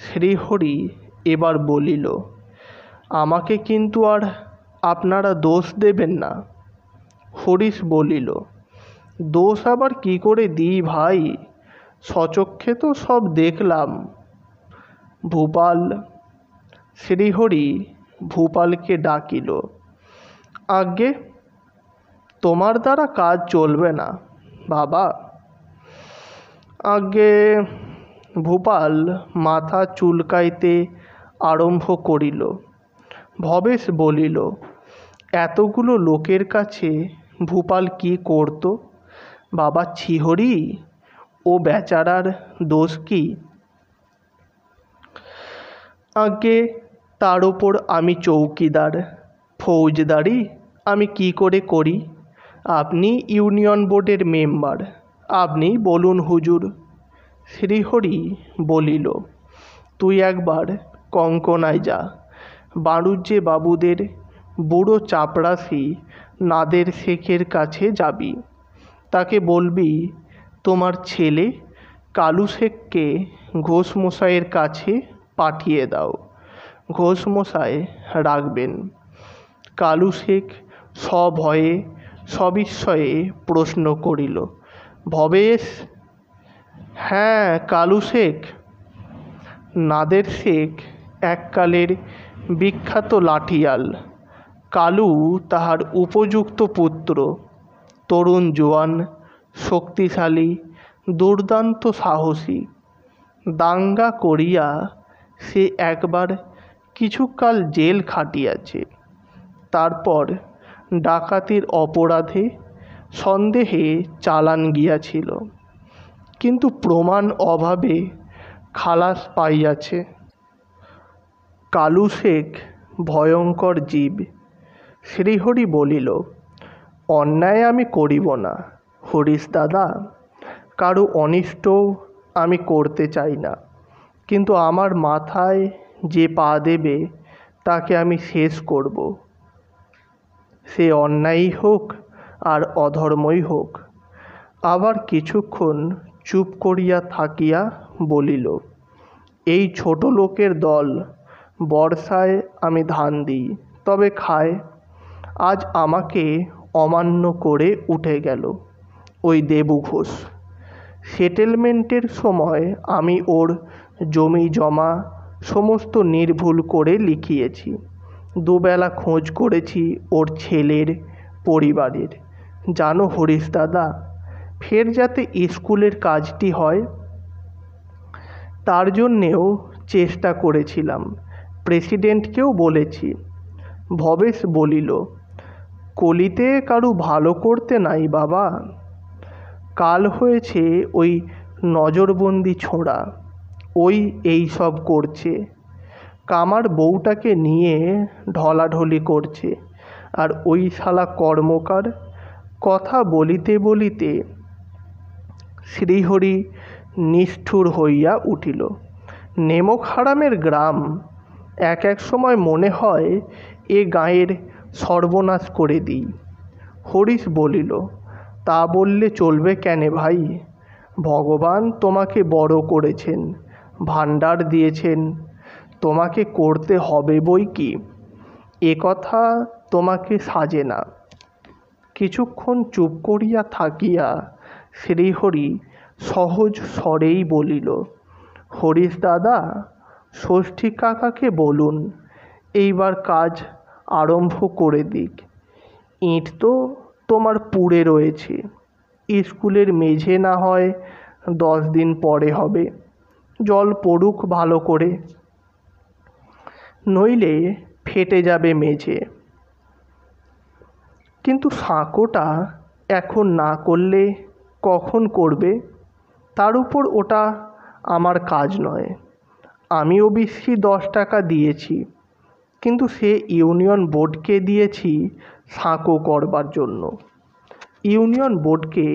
শ্রীহরি এবার বলিল, আমাকে কিন্তু আর আপনারা দোষ দেবেন না। হরিশ বলিল, দোষ আবার কি করে দিই ভাই, স্বচক্ষে তো সব দেখলাম। ভূপাল। শ্রীহরি ভূপালকে ডাকিল, আজ্ঞে, তোমার দ্বারা কাজ চলবে না বাবা। আজ্ঞে। ভূপাল মাথা চুলকাইতে আরম্ভ করিল। ভবেশ বলিল, এতগুলো লোকের কাছে ভূপাল কি করত বাবা? শ্রীহরি, ও বেচারার দোষ কি? আগে তার ওপর আমি চৌকিদার, ফৌজদারি আমি কি করে করি? আপনি ইউনিয়ন বোর্ডের মেম্বার, আপনি বলুন হুজুর। শ্রীহরি বলিল, তুই একবার কঙ্কনায় যা, বাড়ুজ্যে বাবুদের বুড়ো চাপরাশি নাদের শেখের কাছে যাবি। তাকে বলবি তোমার ছেলে কালু শেখকে ঘোষমশাইয়ের কাছে পাঠিয়ে দাও, ঘোষমশাই রাখবেন। কালু শেখ সভয়ে সবিস্ময়ে প্রশ্ন করিল, ভবেশ? হ্যাঁ, কালু শেখ। নাদের শেখ এককালের বিখ্যাত লাঠিয়াল। কালু তাহার উপযুক্ত পুত্র, তরুণ জোয়ান, শক্তিশালী, দুর্দান্ত সাহসী। দাঙ্গা করিয়া সে একবার কিছুকাল জেল খাটিয়াছে। তারপর ডাকাতির অপরাধে সন্দেহে চালান গিয়াছিল, কিন্তু প্রমাণ অভাবে খালাস পাইয়াছে। কালু শেখ ভয়ঙ্কর জীব। শ্রীহরি বলিল, অন্যায় আমি করিব না হরিশ দাদা, কারো অনিষ্টও আমি করতে চাই না, কিন্তু আমার মাথায় যে পা দেবে তাকে আমি শেষ করব, সে অন্যায়ই হোক আর অধর্মই হোক। আবার কিছুক্ষণ চুপ করিয়া থাকিয়া বলিল, এই ছোট লোকের দল, বর্ষায় আমি ধান দিই তবে খায়, আজ আমাকে অমান্য করে উঠে গেল ওই দেবু ঘোষ। সেটেলমেন্টের সময় আমি ওর জমি জমা সমস্ত নির্ভুল করে লিখিয়েছি, দুবেলা খোঁজ করেছি ওর ছেলের পরিবারের। জানো হরিশ দাদা, ফের যাতে স্কুলের কাজটি হয় তার জন্যেও চেষ্টা করেছিলাম, প্রেসিডেন্টকেও বলেছি। ভবেশ বলিল, কলিতে কারু ভালো করতে নাই বাবা, কাল হয়েছে ওই নজরবন্দি ছোঁড়া, ওই এই সব করছে, কামার বউটাকে নিয়ে ঢলাঢলি করছে, আর ওই শালা কর্মকার। কথা বলিতে বলিতে শ্রীহরি নিষ্ঠুর হইয়া উঠিল। নেমক হারামের গ্রাম, এক এক সময় মনে হয় এ গাঁয়ের সর্বনাশ করে দিই। হরিশ বলিল, তা বললে চলবে কেনে ভাই? ভগবান তোমাকে বড় করেছেন, ভাণ্ডার দিয়েছেন, তোমাকে করতে হবে বই কি, এ কথা তোমাকে সাজে না। কিছুক্ষণ চুপ করিয়া থাকিয়া শ্রীহরি সহজ স্বরেই বলিল, হরিশ দাদা, ষষ্ঠী কাকাকে বলুন এইবার কাজ আরম্ভ করে দিক। ইট তো তোমার পুড়ে রয়েছে, স্কুলের মেঝে না হয় 10 দিন পরে হবে, জল পড়ুক ভালো করে, নইলে ফেটে যাবে মেঝে। কিন্তু সাঁকোটা এখন না করলে কখন করবে? তার উপর ওটা আমার কাজ নয়। আমি অবশ্যই 10 টাকা দিয়েছি, কিন্তু সে ইউনিয়ন বোর্ডকে দিয়েছি সাঁকো করবার জন্য। ইউনিয়ন বোর্ডকে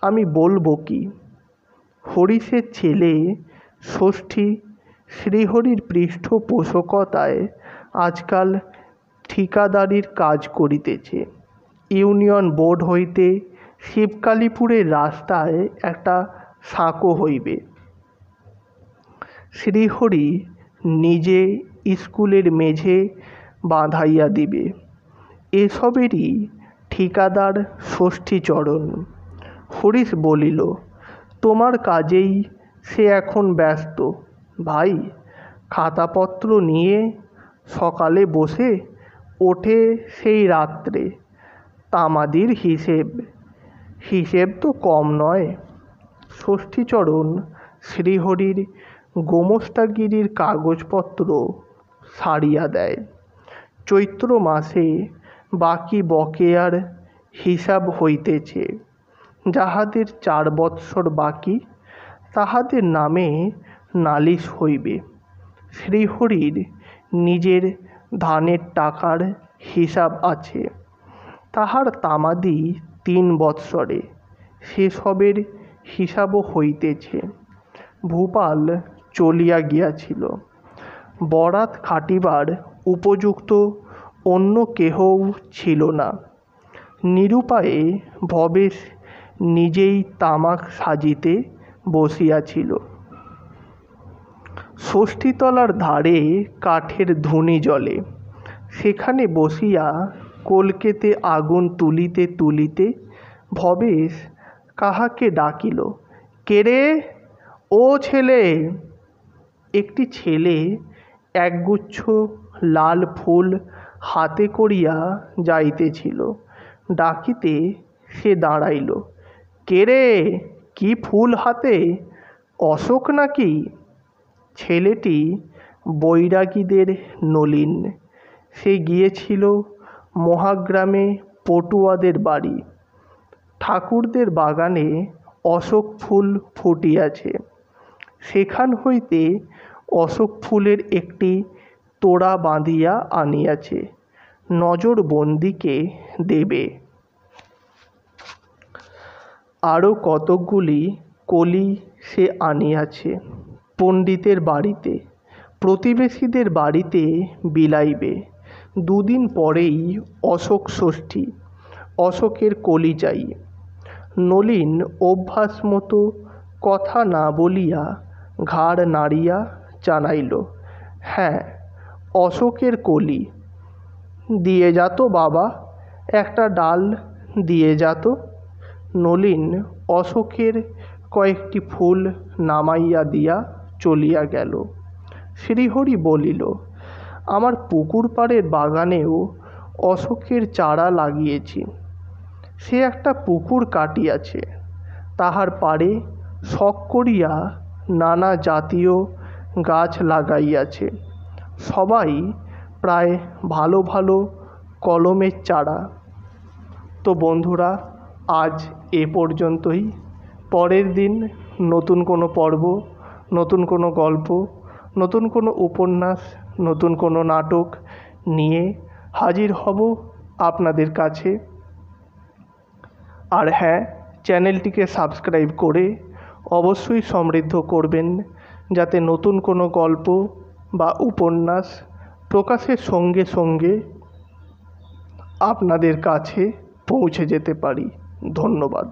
আমি বলবো কি? হরিশের ছেলে ষষ্ঠী শ্রীহরির পৃষ্ঠপোষকতায় আজকাল ঠিকাদারির কাজ করিতেছে। ইউনিয়ন বোর্ড হইতে শিবকালীপুরের রাস্তায় একটা সাঁকো হইবে। শ্রীহরি নিজে স্কুলের মেঝে বাঁধাইয়া দিবে। এসবেরই ঠিকাদার ষষ্ঠীচরণ। হরিশ বলিল, তোমার কাজেই সে এখন ব্যস্ত ভাই, খাতাপত্র নিয়ে সকালে বসে ওঠে সেই রাত্রে, তামাদির হিসেব তো কম নয়। ষষ্ঠীচরণ শ্রীহরির গোমস্তাগিরির কাগজপত্র সারিয়া দেয়। চৈত্র মাসে বাকি বকেয়ার হিসাব হইতেছে। যাহাদের 4 বৎসর বাকি তাহাদের নামে নালিশ হইবে। শ্রীহরির নিজের ধানের টাকার হিসাব আছে, তাহার তামাদি 3 বৎসরে সেসবের হিসাবও হইতেছে। ভূপাল চলিয়া গিয়াছিল। বরাত খাটিবার উপযুক্ত অন্য কেহও ছিল না। নিরুপায়ে ভবেশ নিজেই তামাক সাজিতে বসিয়াছিল। ষষ্ঠীতলার ধারে কাঠের ধুনি জ্বলে। সেখানে বসিয়া কলকেতে আগুন তুলিতে তুলিতে ভবেশ কাহাকে ডাকিল, কে রে, ও ছেলে। একটি ছেলে একগুচ্ছ লাল ফুল হাতে করিয়া যাইতেছিল। ডাকিতে সে দাঁড়াইল। কে রে, কি ফুল হাতে, অশোক নাকি? ছেলেটি বৈরাগীদের নলিন। সে গিয়েছিল মহাগ্রামে পটুয়াদের বাড়ি। ঠাকুরদের বাগানে অশোক ফুল ফুটিয়াছে, সেখান হইতে অশোক ফুলের একটি তোড়া বাঁধিয়া আনিয়াছে, নজরবন্দীকে দেবে। আরও কতকগুলি কলি সে আনিয়াছে পণ্ডিতের বাড়িতে, প্রতিবেশীদের বাড়িতে বিলাইবে। 2 দিন পরেই অশোক ষষ্ঠী, অশোকের কলি চাই। নলিন অভ্যাস মতো কথা না বলিয়া ঘাড় নাড়িয়া জানাইল, হ্যাঁ, অশোকের কলি। দিয়ে যাত বাবা, একটা ডাল দিয়ে যাত। নলিন অশোকের কয়েকটি ফুল নামাইয়া দিয়া চলিয়া গেল। শ্রীহরি বলিল, আমার পুকুর পাড়ের বাগানেও অশোকের চারা লাগিয়েছি। সে একটা পুকুর কাটিয়াছে, তাহার পাড়ে শখ করিয়া নানা জাতীয় গাছ লাগাইয়াছে, সবাই প্রায় ভালো ভালো কলমের চারা। তো বন্ধুরা, আজ এ পর্যন্তই। পরের দিন নতুন কোনো পর্ব, নতুন কোনো গল্প, নতুন কোনো উপন্যাস, নতুন কোনো নাটক নিয়ে হাজির হব আপনাদের কাছে। আর হ্যাঁ, চ্যানেলটিকে সাবস্ক্রাইব করে অবশ্যই সমৃদ্ধ করবেন, যাতে নতুন কোনো গল্প বা উপন্যাস প্রকাশের সঙ্গে সঙ্গে আপনাদের কাছে পৌঁছে যেতে পারি। ধন্যবাদ।